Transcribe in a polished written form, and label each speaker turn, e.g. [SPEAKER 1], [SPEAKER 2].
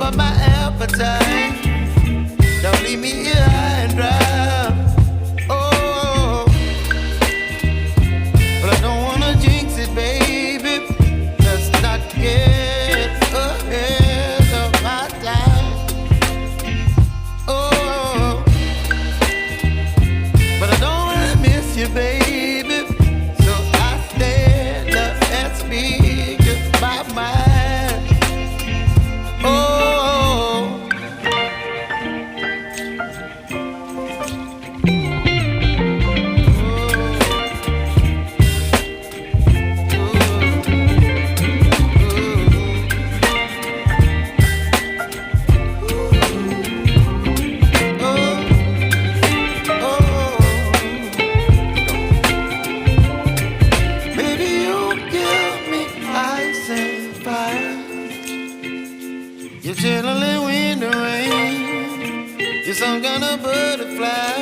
[SPEAKER 1] up my appetite. Don't leave me here high and dry. Oh, but I don't wanna jinx it, baby. Let's not get ahead of my time. Oh, but I don't wanna miss you, baby. So I stand up and speak my mind. Oh, baby, you give me ice and fire. You're chilling wind and rain. You're some kind of butterfly.